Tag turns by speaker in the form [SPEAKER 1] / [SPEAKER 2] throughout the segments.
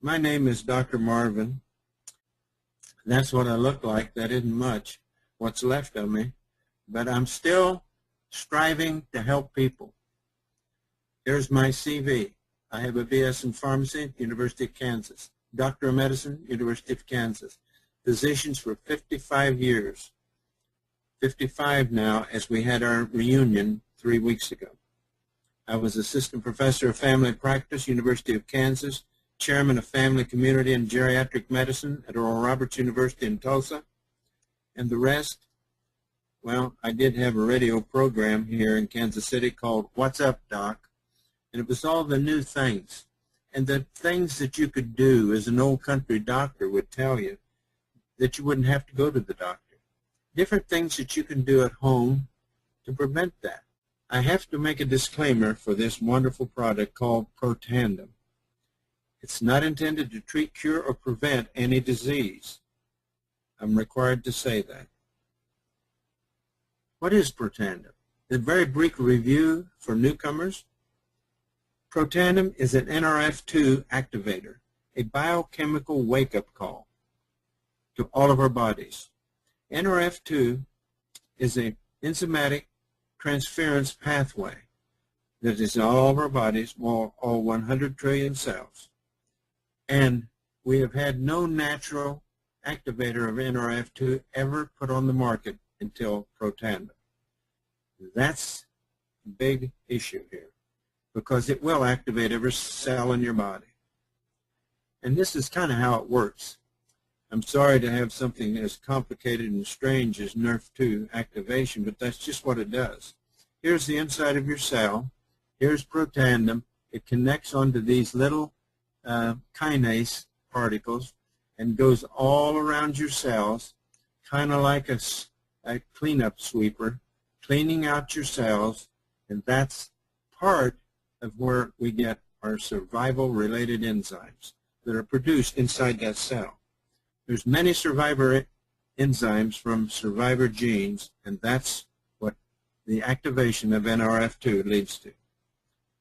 [SPEAKER 1] My name is Dr. Marvin. That's what I look like. That isn't much, what's left of me. But I'm still striving to help people. Here's my CV. I have a BS in Pharmacy, University of Kansas. Doctor of Medicine, University of Kansas. Physicians for 55 years. 55 now, as we had our reunion 3 weeks ago. I was Assistant Professor of Family Practice, University of Kansas, Chairman of Family, Community, and Geriatric Medicine at Oral Roberts University in Tulsa. And the rest, well, I did have a radio program here in Kansas City called What's Up, Doc? And it was all the new things. And the things that you could do as an old country doctor would tell you that you wouldn't have to go to the doctor. Different things that you can do at home to prevent that. I have to make a disclaimer for this wonderful product called Protandim. It's not intended to treat, cure, or prevent any disease. I'm required to say that. What is Protandim? A very brief review for newcomers. Protandim is an NRF2 activator, a biochemical wake-up call to all of our bodies. NRF2 is an enzymatic transference pathway that is in all of our bodies, all 100 trillion cells. And we have had no natural activator of NRF2 ever put on the market until Protandim. That's a big issue here, because it will activate every cell in your body. And this is kind of how it works. I'm sorry to have something as complicated and strange as NRF2 activation, but that's just what it does. Here's the inside of your cell. Here's Protandim. It connects onto these little kinase particles and goes all around your cells, kind of like a cleanup sweeper, cleaning out your cells, and that's part of where we get our survival-related enzymes that are produced inside that cell. There's many survivor enzymes from survivor genes, and that's what the activation of NRF2 leads to.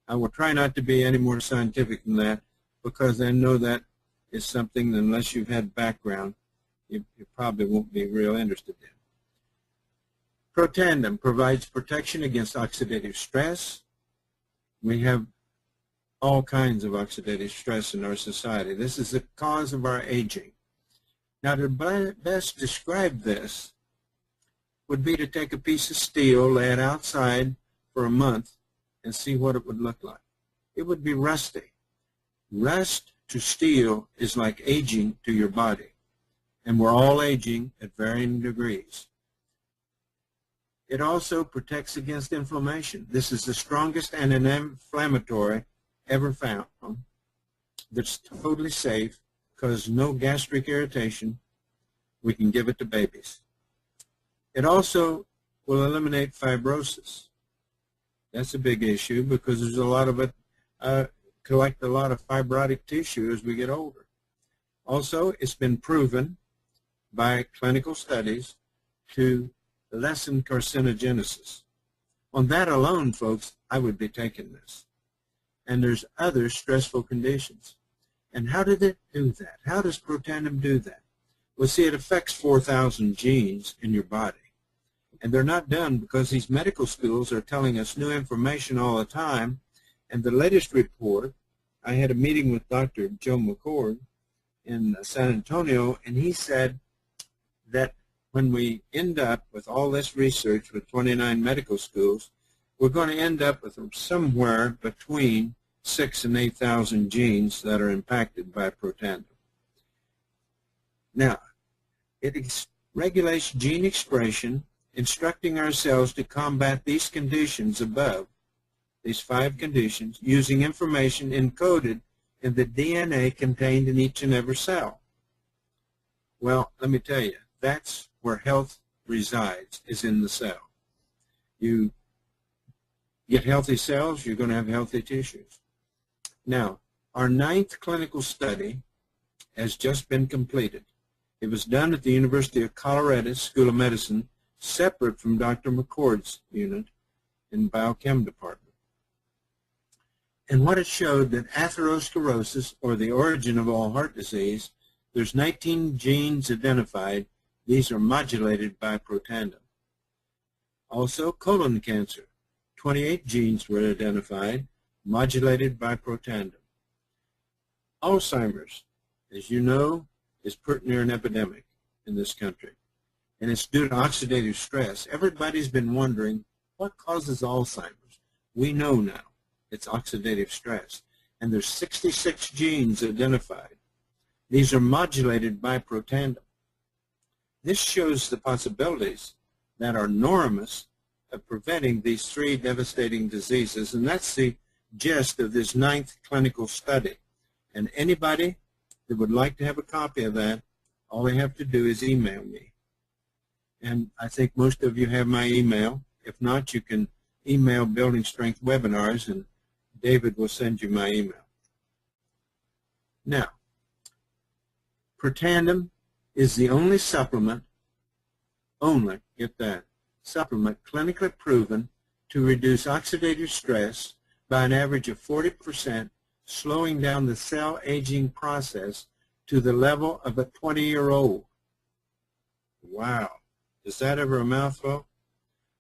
[SPEAKER 1] I will try not to be any more scientific than that, because I know that is something that unless you've had background, you probably won't be real interested in. Protandim provides protection against oxidative stress. We have all kinds of oxidative stress in our society. This is the cause of our aging. Now, to best describe this would be to take a piece of steel, lay it outside for a month, and see what it would look like. It would be rusty. Rust to steel is like aging to your body, and we're all aging at varying degrees. It also protects against inflammation. This is the strongest anti-inflammatory ever found that's totally safe, causes no gastric irritation. We can give it to babies. It also will eliminate fibrosis. That's a big issue because there's a lot of it, collect a lot of fibrotic tissue as we get older. Also, it's been proven by clinical studies to lessen carcinogenesis. On that alone, folks, I would be taking this. And there's other stressful conditions. And how did it do that? How does Protandim do that? Well, see, it affects 4,000 genes in your body. And they're not done because these medical schools are telling us new information all the time. And the latest report, I had a meeting with Dr. Joe McCord in San Antonio, and he said that when we end up with all this research with 29 medical schools, we're going to end up with somewhere between 6,000 and 8,000 genes that are impacted by Protandim. Now, it regulates gene expression, instructing our cells to combat these conditions above, these 5 conditions, using information encoded in the DNA contained in each and every cell. Well, let me tell you, that's where health resides, is in the cell. You get healthy cells, you're going to have healthy tissues. Now, our 9th clinical study has just been completed. It was done at the University of Colorado School of Medicine, separate from Dr. McCord's unit in the biochem department. And what it showed that atherosclerosis, or the origin of all heart disease, there's 19 genes identified. These are modulated by Protandim. Also, colon cancer, 28 genes were identified, modulated by Protandim. Alzheimer's, as you know, is pretty near an epidemic in this country, and it's due to oxidative stress. Everybody's been wondering what causes Alzheimer's. We know now it's oxidative stress, and there's 66 genes identified. These are modulated by Protandim. This shows the possibilities that are enormous of preventing these three devastating diseases, and that's the gist of this 9th clinical study. And anybody that would like to have a copy of that, all they have to do is email me. And I think most of you have my email. If not, you can email Building Strength Webinars, and David will send you my email. Now, Protandim is the only supplement, get that, supplement clinically proven to reduce oxidative stress by an average of 40%, slowing down the cell aging process to the level of a 20-year-old. Wow. Is that ever a mouthful?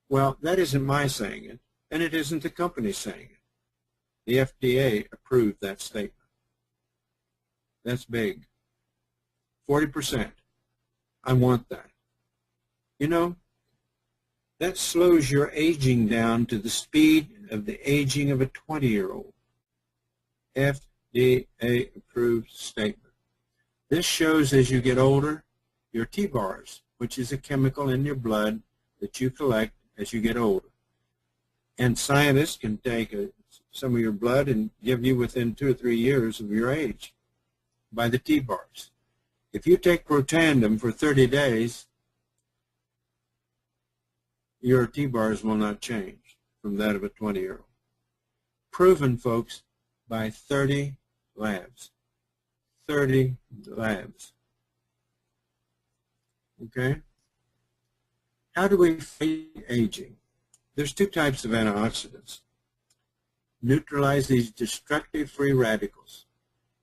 [SPEAKER 1] Well, that isn't my saying it, and it isn't the company saying it. The FDA approved that statement. That's big. 40%. I want that. You know, that slows your aging down to the speed of the aging of a 20-year-old. FDA approved statement. This shows as you get older, your T-bars, which is a chemical in your blood that you collect as you get older. And scientists can take some of your blood and give you within 2 or 3 years of your age by the T-bars. If you take Protandim for 30 days, your T-bars will not change from that of a 20-year-old. Proven, folks, by 30 labs. 30 labs. Okay? How do we fight aging? There's 2 types of antioxidants. Neutralize these destructive free radicals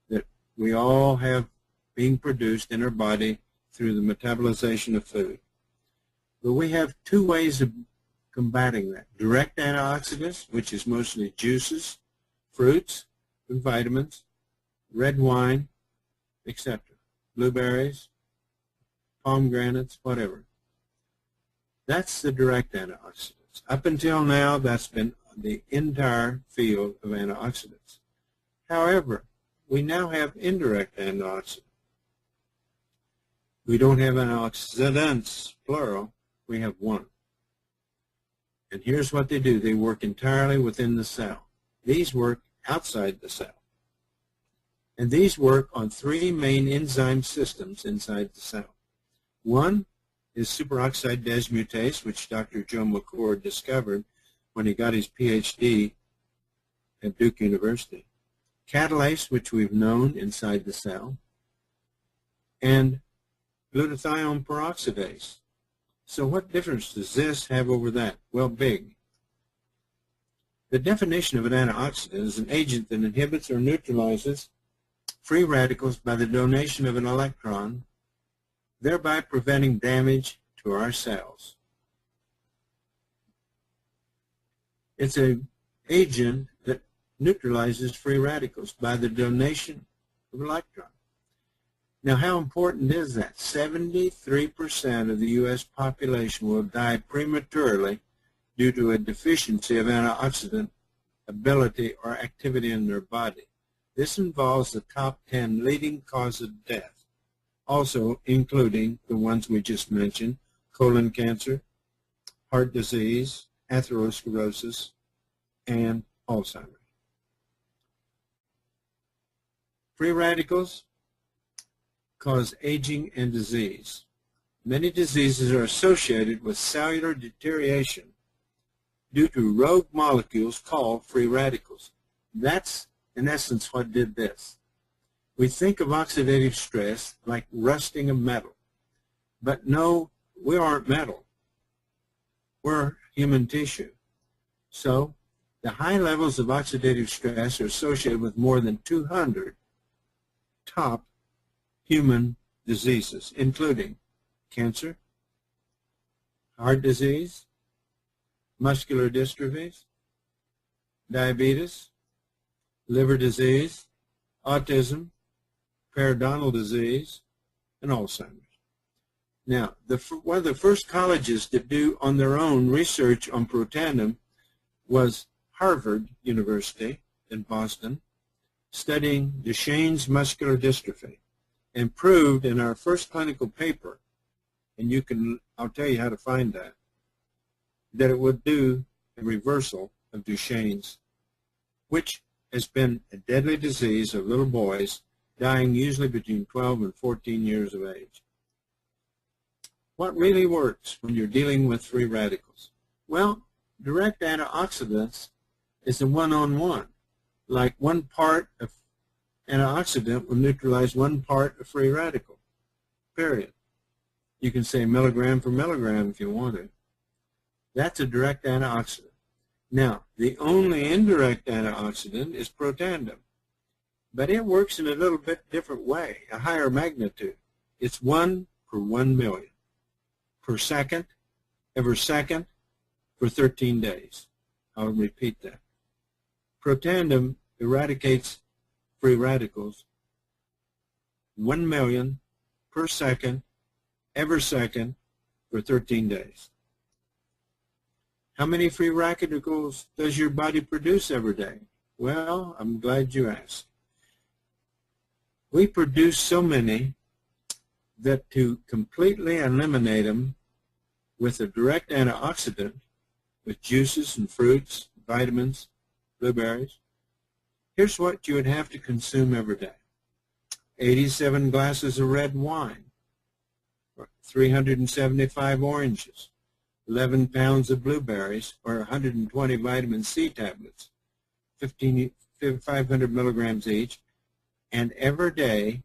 [SPEAKER 1] that we all have being produced in our body through the metabolization of food. But we have 2 ways of combating that. Direct antioxidants, which is mostly juices, fruits, and vitamins, red wine, etc. Blueberries, pomegranates, whatever. That's the direct antioxidants. Up until now, that's been the entire field of antioxidants. However, we now have indirect antioxidants. We don't have antioxidants, plural. We have 1. And here's what they do. They work entirely within the cell. These work outside the cell. And these work on 3 main enzyme systems inside the cell. 1 is superoxide dismutase, which Dr. Joe McCord discovered when he got his PhD at Duke University. Catalase, which we've known inside the cell. And glutathione peroxidase. So what difference does this have over that? Well, big. The definition of an antioxidant is an agent that inhibits or neutralizes free radicals by the donation of an electron, thereby preventing damage to our cells. It's an agent that neutralizes free radicals by the donation of an electron. Now, how important is that? 73% of the U.S. population will die prematurely due to a deficiency of antioxidant ability or activity in their body. This involves the top 10 leading causes of death, also including the ones we just mentioned: colon cancer, heart disease, atherosclerosis, and Alzheimer's. Free radicals cause aging and disease. Many diseases are associated with cellular deterioration due to rogue molecules called free radicals. That's, in essence, what did this. We think of oxidative stress like rusting of metal. But no, we aren't metal. We're human tissue. So The high levels of oxidative stress are associated with more than 200 top human diseases, including cancer, heart disease, muscular dystrophies, diabetes, liver disease, autism, periodontal disease, and Alzheimer's. Now, one of the first colleges to do on their own research on Protandim was Harvard University in Boston, studying Duchenne's muscular dystrophy, and proved in our first clinical paper, and I'll tell you how to find that it would do a reversal of Duchenne's, which has been a deadly disease of little boys dying usually between 12 and 14 years of age. What really works when you're dealing with free radicals? Well, direct antioxidants is a one-on-one. Like one part of antioxidant will neutralize one part of free radical, period. You can say milligram for milligram if you want to. That's a direct antioxidant. Now, the only indirect antioxidant is Protandim, but it works in a little bit different way, a higher magnitude. It's 1 per 1 million per second, every second, for 13 days. I'll repeat that. Protandim eradicates free radicals 1 million per second, every second, for 13 days. How many free radicals does your body produce every day? Well, I'm glad you asked. We produce so many that to completely eliminate them with a direct antioxidant, with juices and fruits, vitamins, blueberries, here's what you would have to consume every day. 87 glasses of red wine, 375 oranges, 11 pounds of blueberries, or 120 vitamin C tablets, 500 milligrams each, and every day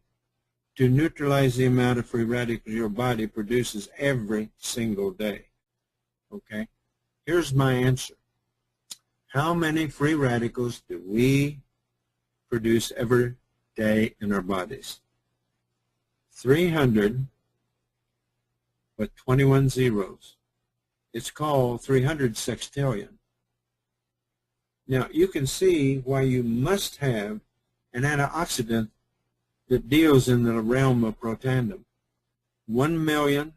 [SPEAKER 1] to neutralize the amount of free radicals your body produces every single day. Okay? Here's my answer. How many free radicals do we produce every day in our bodies? 300 with 21 zeros. It's called 300 sextillion. Now, you can see why you must have an antioxidant that deals in the realm of Protandim. 1 million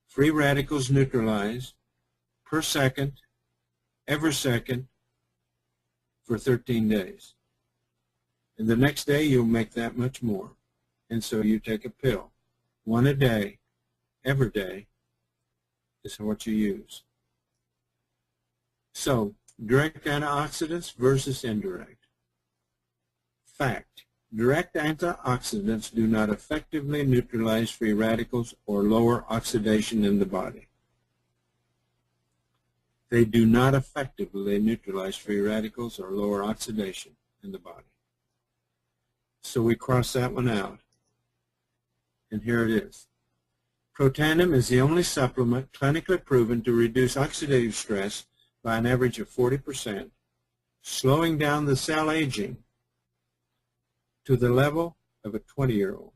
[SPEAKER 1] free radicals neutralized per second, every second, for 13 days. And the next day, you'll make that much more. And so you take a pill. 1 a day, every day, is what you use. So, direct antioxidants versus indirect. Fact. Direct antioxidants do not effectively neutralize free radicals or lower oxidation in the body. They do not effectively neutralize free radicals or lower oxidation in the body. So we cross that one out. And here it is. Protandim is the only supplement clinically proven to reduce oxidative stress by an average of 40%, slowing down the cell aging to the level of a 20-year-old.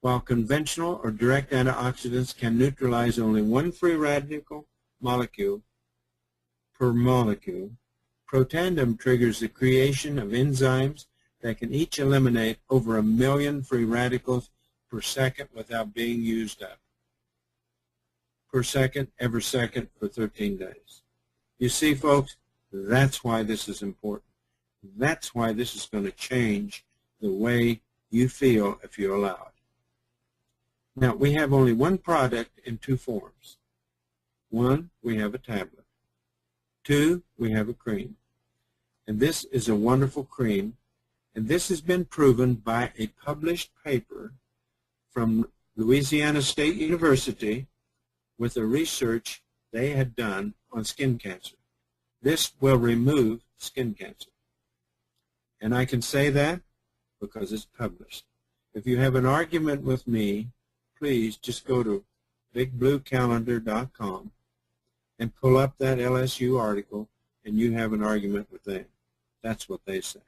[SPEAKER 1] While conventional or direct antioxidants can neutralize only one free radical molecule per molecule, Protandim triggers the creation of enzymes that can each eliminate over 1 million free radicals per second without being used up. Per second, every second, for 13 days. You see, folks, that's why this is important. That's why this is going to change the way you feel if you allow it. Now, we have only one product in 2 forms. 1, we have a tablet. 2, we have a cream. And this is a wonderful cream. And this has been proven by a published paper from Louisiana State University with the research they had done on skin cancer. This will remove skin cancer. And I can say that because it's published. If you have an argument with me, please just go to bigbluecalendar.com and pull up that LSU article and you have an argument with them. That's what they say.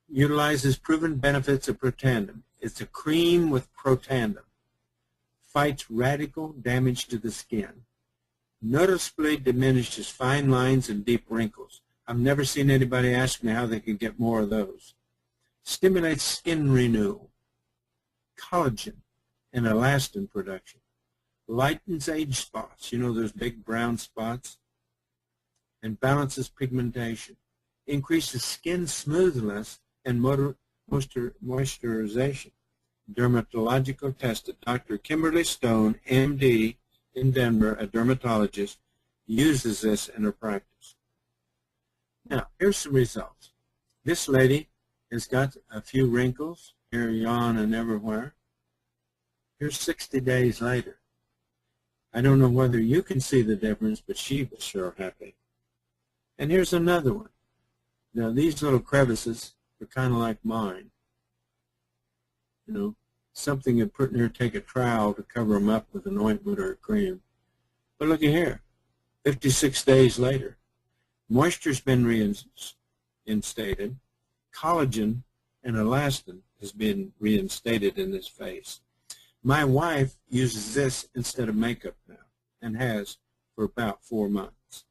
[SPEAKER 1] Utilizes proven benefits of Protandim. It's a cream with Protandim. Fights radical damage to the skin. Noticeably diminishes fine lines and deep wrinkles. I've never seen anybody ask me how they could get more of those. Stimulates skin renewal, collagen, and elastin production. Lightens age spots, you know those big brown spots, and balances pigmentation. Increases skin smoothness and moisturization. Dermatological tested. Dr. Kimberly Stone, MD, in Denver, a dermatologist, uses this in her practice. Now, here's some results. This lady has got a few wrinkles here, yawn, and everywhere. Here's 60 days later. I don't know whether you can see the difference, but she was sure happy. And here's another one. Now, these little crevices are kind of like mine. You know, something you'd put in here, take a trowel to cover them up with an ointment or a cream. But look at here, 56 days later. Moisture's been reinstated. Collagen and elastin has been reinstated in this face. My wife uses this instead of makeup now and has for about 4 months.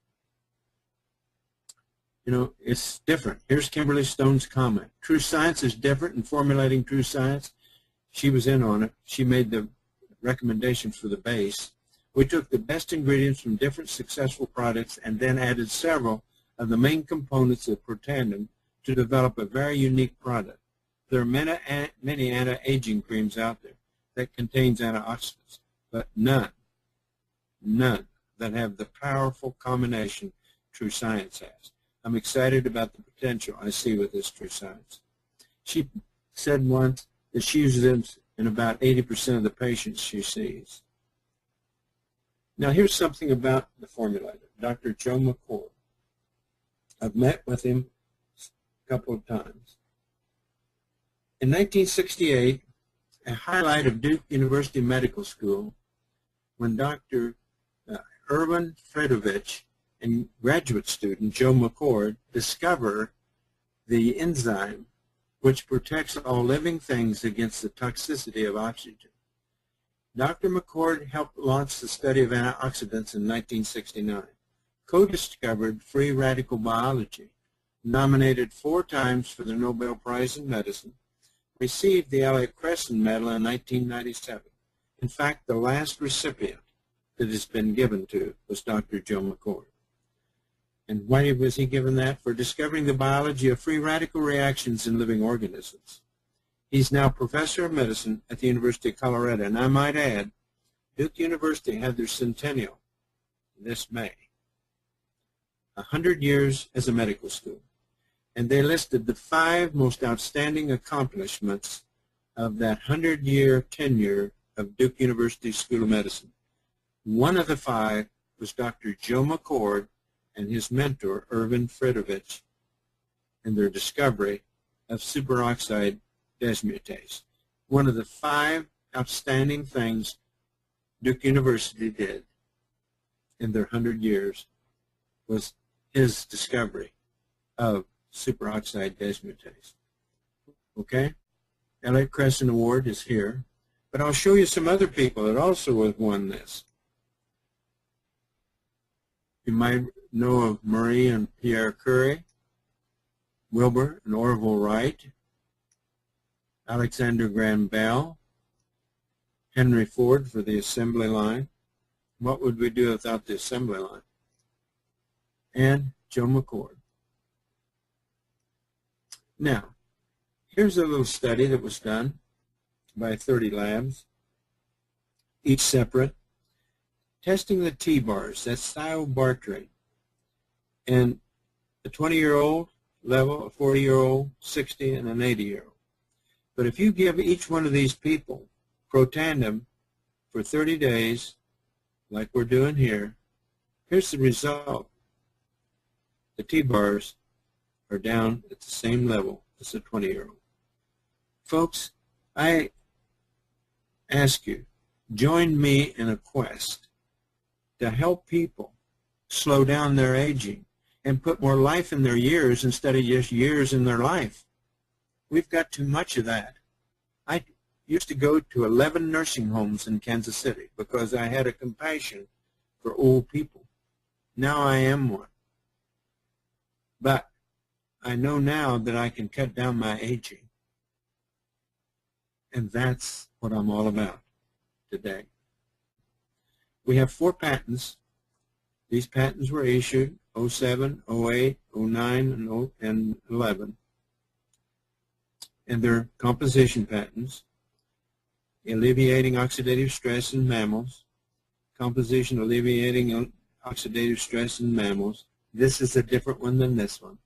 [SPEAKER 1] You know, it's different. Here's Kimberly Stone's comment. True Science is different in formulating True Science. She was in on it. She made the recommendation for the base. We took the best ingredients from different successful products and then added several of the main components of Protandim to develop a very unique product. There are many anti-aging creams out there that contains antioxidants, but none that have the powerful combination True Science has. I'm excited about the potential I see with this True Science. She said once that she uses it in about 80% of the patients she sees. Now here's something about the formulator, Dr. Joe McCord. I've met with him a couple of times. In 1968, a highlight of Duke University Medical School, when Dr. Erwin Fredovich and graduate student Joe McCord discovered the enzyme which protects all living things against the toxicity of oxygen. Dr. McCord helped launch the study of antioxidants in 1969, co-discovered free radical biology, nominated 4 times for the Nobel Prize in Medicine, received the Elliott Crescent Medal in 1997. In fact, the last recipient that has been given to was Dr. Joe McCord. And why was he given that? For discovering the biology of free radical reactions in living organisms. He's now professor of medicine at the University of Colorado. And I might add, Duke University had their centennial this May. 100 years as a medical school. And they listed the 5 most outstanding accomplishments of that 100-year tenure of Duke University School of Medicine. One of the 5 was Dr. Joe McCord and his mentor, Erwin Fredovich, and their discovery of superoxide dismutase. One of the 5 outstanding things Duke University did in their 100 years was his discovery of superoxide dismutase. Okay? Elliott Crescent Award is here, but I'll show you some other people that also have won this. You might know of Marie and Pierre Curie, Wilbur and Orville Wright, Alexander Graham Bell, Henry Ford for the assembly line. What would we do without the assembly line? And Joe McCord. Now, here's a little study that was done by 30 labs, each separate, testing the T-bars, that's thiobarbiturate, and a 20-year-old level, a 40-year-old, 60, and an 80-year-old. But if you give each one of these people Protandim for 30 days, like we're doing here, here's the result. The T-bars are down at the same level as a 20-year-old. Folks, I ask you, join me in a quest to help people slow down their aging and put more life in their years instead of just years in their life. We've got too much of that. I used to go to 11 nursing homes in Kansas City because I had a compassion for old people. Now I am one. But I know now that I can cut down my aging. And that's what I'm all about today. We have 4 patents. These patents were issued 07, 08, 09, and 11. And they're composition patents, alleviating oxidative stress in mammals, composition alleviating oxidative stress in mammals. This is a different one than this one,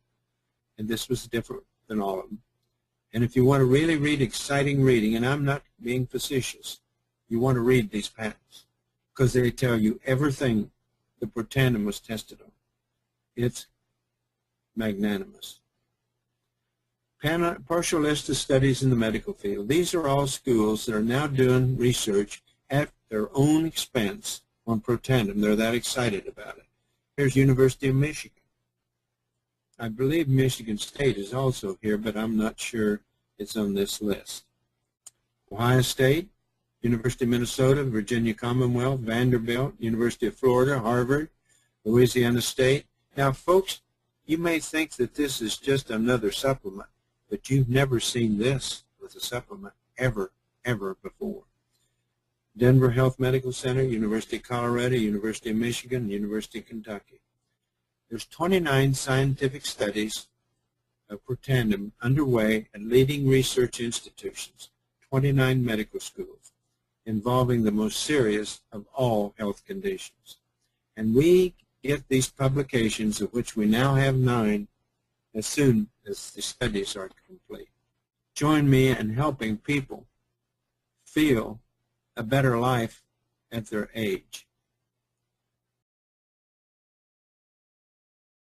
[SPEAKER 1] and this was different than all of them. And if you want to really read exciting reading, and I'm not being facetious, you want to read these patents because they tell you everything the Protandim was tested on. It's magnanimous. Partial list of studies in the medical field. These are all schools that are now doing research at their own expense on Protandim. They're that excited about it. Here's University of Michigan. I believe Michigan State is also here, but I'm not sure it's on this list. Ohio State, University of Minnesota, Virginia Commonwealth, Vanderbilt, University of Florida, Harvard, Louisiana State. Now, folks, you may think that this is just another supplement, but you've never seen this with a supplement ever before. Denver Health Medical Center, University of Colorado, University of Michigan, University of Kentucky. There's 29 scientific studies of Protandim underway at leading research institutions, 29 medical schools, involving the most serious of all health conditions. And we get these publications, of which we now have 9, as soon as the studies are complete. Join me in helping people feel a better life at their age.